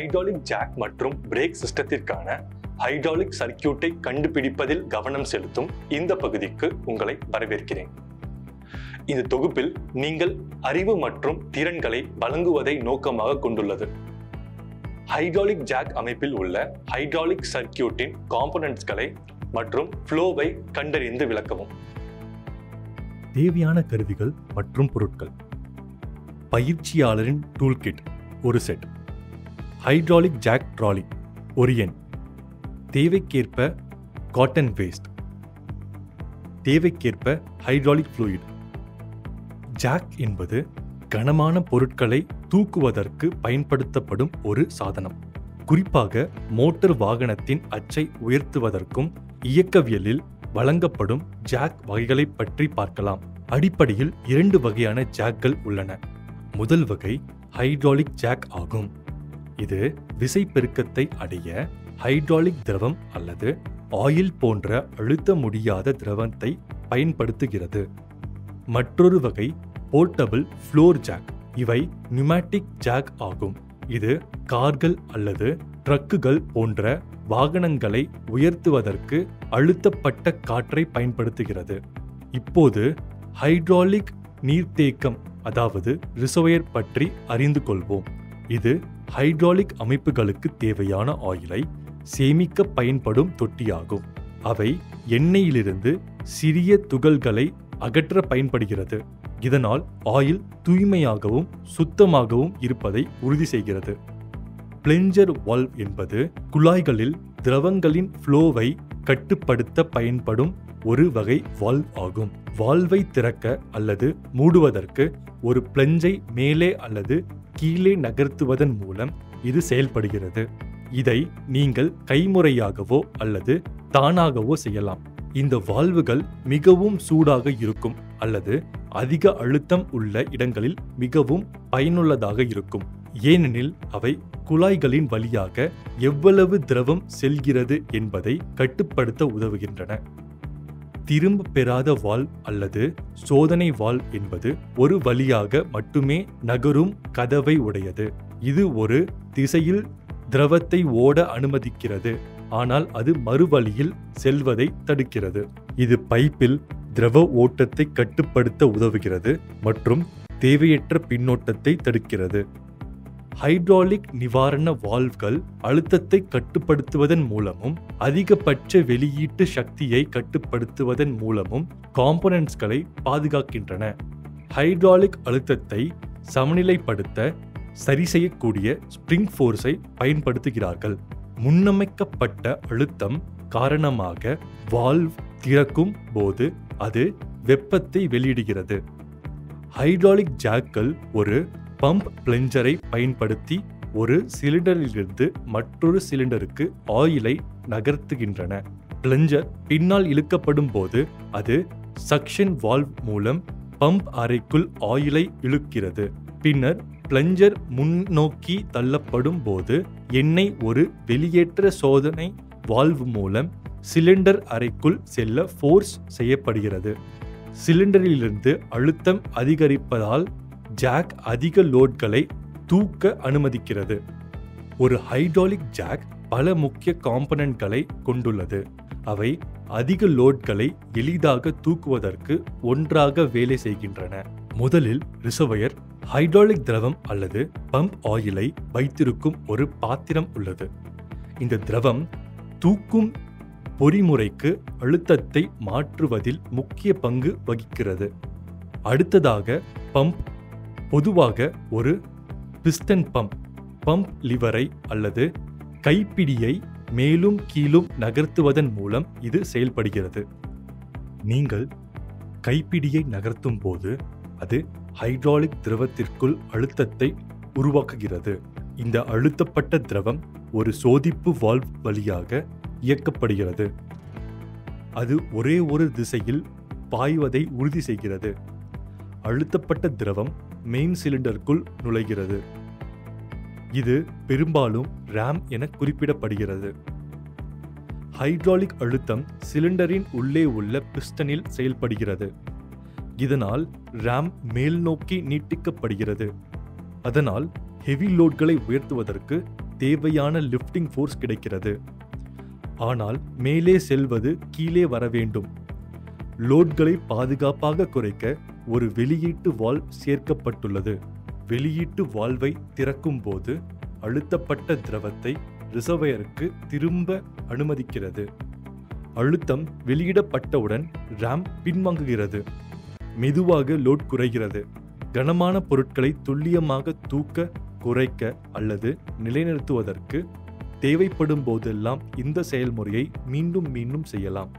Hydraulic jack மற்றும் break சிஸ்டத்திற்கான hydraulic சர்க்கியூட்டை கண்டுபிடிப்பதில் கவனம் செலுத்தும் இந்த பகுதிக்கு உங்களை வரவேற்கிறேன். இந்த தொகுப்பில் நீங்கள் அறிவு மற்றும் திறன்களை வழங்குவதை நோக்கமாக கொண்டுள்ளது. ஹைட்ராலிக் ஜாக் அமைப்பில் உள்ள ஹைட்ராலிக் சர்க்கியூட்டின் காம்போனன்ட்ஸ்களை மற்றும் ஃப்ளோவை கண்டறிந்து விளக்கவும். தேவையான கருவிகள் மற்றும் பொருட்கள். பயிற்சியாளரின் டூல்கிட் ஒரு செட். ஹைட்ராலிக் ஜாக் ட்ராலி ஒரு எண். தேவைக்கேற்ப காட்டன் வேஸ்ட். தேவைக்கேற்ப ஹைட்ராலிக் ஃப்ளூயிட். ஜாக் என்பது கனமான பொருட்களை தூக்குவதற்கு பயன்படுத்தப்படும் ஒரு சாதனம். குறிப்பாக மோட்டார் வாகனத்தின் அச்சை உயர்த்துவதற்கும் இயக்கவியலில் வழங்கப்படும் ஜாக் வகைகளை பற்றி பார்க்கலாம். அடிப்படையில் 2 வகையான ஜாக்கள் உள்ளன. முதல் வகை ஹைட்ராலிக் ஜாக் ஆகும். இது விசை பெருக்கத்தை அடைய ஹைட்ராலிக் திரவம் அல்லது ஆயில் போன்ற அழுத்த முடியாத திரவத்தை பயன்படுத்துகிறது. மற்றொரு வகை போர்ட்டபிள் ஃப்ளோர் ஜாக். இவை நியூமேட்டிக் ஜாக் ஆகும். இது கார்கள் அல்லது ட்ரக்குகள் போன்ற வாகனங்களை உயர்த்துவதற்கு அழுத்தப்பட்ட காற்றை பயன்படுத்துகிறது. இப்போது ஹைட்ராலிக் நீர்த்தேக்கம் அதாவது ரிசர்வாயர் பற்றி அறிந்து கொள்வோம். இது ஹைட்ராலிக் அமைப்புகளுக்கு தேவையான ஆயிலை சேமிக்க பயன்படும் தொட்டியாகும். அவை எண்ணெயிலிருந்து சிறிய துகள்களை அகற்ற பயன்படுகிறது. இதனால் ஆயில் தூய்மையாகவும் சுத்தமாகவும் இருப்பதை உறுதி செய்கிறது. பிளஞ்சர் வால்வ் என்பது குழாய்களில் திரவங்களின் ஃப்ளோவை கட்டுப்படுத்த பயன்படும் ஒரு வகை வால்வ் ஆகும். வால்வை திறக்க அல்லது மூடுவதற்கு ஒரு பிளஞ்சை மேலே அல்லது கீழே நகர்த்துவதன் மூலம் இது செயல்படுகிறது. இதை நீங்கள் கைமுறையாகவோ அல்லது தானாகவோ செய்யலாம். இந்த வால்வுகள் மிகவும் சூடாக இருக்கும் அல்லது அதிக அழுத்தம் உள்ள இடங்களில் மிகவும் பயனுள்ளதாக இருக்கும். ஏனெனில் அவை குழாய்களின் வழியாக எவ்வளவு திரவம் செல்கிறது என்பதை கட்டுப்படுத்த உதவுகின்றன. திரும்ப பெறாத வால்வ் அல்லது சோதனை வால்வ் என்பது ஒரு வழியாக மட்டுமே நகரும் கதவை உடையது. இது ஒரு திசையில் திரவத்தை ஓட அனுமதிக்கிறது, ஆனால் அது மறுவழியில் செல்வதை தடுக்கிறது. இது பைப்பில் திரவ ஓட்டத்தை கட்டுப்படுத்த உதவுகிறது மற்றும் தேவையற்ற பின்னோட்டத்தை தடுக்கிறது. ஹைட்ராலிக் நிவாரண வால்வ்கள் அழுத்தத்தை கட்டுப்படுத்துவதன் மூலமும் அதிகபட்ச வெளியீட்டு சக்தியை கட்டுப்படுத்துவதன் மூலமும் காம்போனன்ட்ஸ்களை பாதுகாக்கின்றன. ஹைட்ராலிக் அழுத்தத்தை சமநிலைப்படுத்த சரி செய்யக்கூடிய ஸ்பிரிங் ஃபோர்ஸை பயன்படுத்துகிறார்கள். முன்னமைக்கப்பட்ட அழுத்தம் காரணமாக வால்வ் திறக்கும் போது அது வெப்பத்தை வெளியிடுகிறது. ஹைட்ராலிக் ஜாக்கள் ஒரு பம்ப் பிளஞ்சரை பயன்படுத்தி ஒரு சிலிண்டரிலிருந்து மற்றொரு சிலிண்டருக்கு ஆயிலை நகர்த்துகின்றன. பிளஞ்சர் பின்னால் இழுக்கப்படும் போது அது சக்ஷன் வால்வ் மூலம் பம்ப் அறைக்குள் ஆயிலை இழுக்கிறது. பின்னர் பிளஞ்சர் முன்னோக்கி தள்ளப்படும் போது எண்ணெய் ஒரு வெளியேற்ற சோதனை வால்வ் மூலம் சிலிண்டர் அறைக்குள் செல்ல ஃபோர்ஸ் செய்யப்படுகிறது. சிலிண்டரிலிருந்து அழுத்தம் அதிகரிப்பதால் ஜாக் அதிக லோட்களை தூக்க அனுமதிக்கிறது. ஒரு ஹைட்ராலிக் ஜாக் பல முக்கிய காம்போனன்ட்களை கொண்டுள்ளது. அவை அதிக லோட்களை எளிதாக தூக்குவதற்கு ஒன்றாக வேலை செய்கின்றன. முதலில் ரிசர்வாயர். ஹைட்ராலிக் திரவம் அல்லது பம்ப் ஆயிலை வைத்திருக்கும் ஒரு பாத்திரம் உள்ளது. இந்த திரவம் தூக்கும் பொறிமுறைக்கு அழுத்தத்தை மாற்றுவதில் முக்கிய பங்கு வகிக்கிறது. அடுத்ததாக பம்ப். பொதுவாக ஒரு பிஸ்டன் பம்ப் லிவரை அல்லது கைப்பிடியை மேலும் கீழும் நகர்த்துவதன் மூலம் இது செயல்படுகிறது. நீங்கள் கைப்பிடியை நகர்த்தும் போது அது ஹைட்ராலிக் திரவத்திற்குள் அழுத்தத்தை உருவாக்குகிறது. இந்த அழுத்தப்பட்ட திரவம் ஒரு சோதிப்பு வால்வ் வழியாக இயக்கப்படுகிறது. அது ஒரே ஒரு திசையில் பாய்வதை உறுதி செய்கிறது. அழுத்தப்பட்ட திரவம் மெயின் சிலிண்டருக்குள் நுழைகிறது. இது பெரும்பாலும் ராம் என குறிப்பிடப்படுகிறது. ஹைட்ராலிக் அழுத்தம் சிலிண்டரின் உள்ளே உள்ள பிஸ்டனில் செயல்படுகிறது. இதனால் ராம் மேல் நோக்கி நீட்டிக்கப்படுகிறது. அதனால் ஹெவி லோட்களை உயர்த்துவதற்கு தேவையான லிஃப்டிங் ஃபோர்ஸ் கிடைக்கிறது. ஆனால் மேலே செல்வது கீழே வர வேண்டும். லோட்களை பாதுகாப்பாக குறைக்க ஒரு வெளியீட்டு வால்வ் சேர்க்கப்பட்டுள்ளது. வெளியீட்டு வால்வை திறக்கும் போது அழுத்தப்பட்ட திரவத்தை ரிசர்வாயருக்கு திரும்ப அனுமதிக்கிறது. அழுத்தம் வெளியிடப்பட்டவுடன் ராம் பின்வாங்குகிறது. மெதுவாக லோட் குறைகிறது. கனமான பொருட்களை துல்லியமாக தூக்க, குறைக்க அல்லது நிலைநிறுத்துவதற்கு தேவைப்படும் போதெல்லாம் இந்த செயல்முறையை மீண்டும் மீண்டும் செய்யலாம்.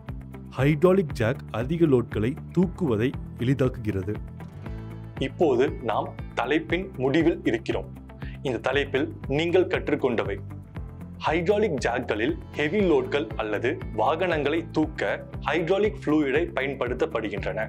ஹைட்ராலிக் ஜாக் அதிக லோட்களை தூக்குவதை எளிதாக்குகிறது. இப்போது நாம் தலைப்பின் முடிவில் இருக்கிறோம். இந்த தலைப்பில் நீங்கள் கற்றுக்கொண்டவை: ஹைட்ராலிக் ஜாக்களில் ஹெவி லோட்கள் அல்லது வாகனங்களை தூக்க ஹைட்ராலிக் ஃப்ளூயிடை பயன்படுத்தப்படுகின்றன.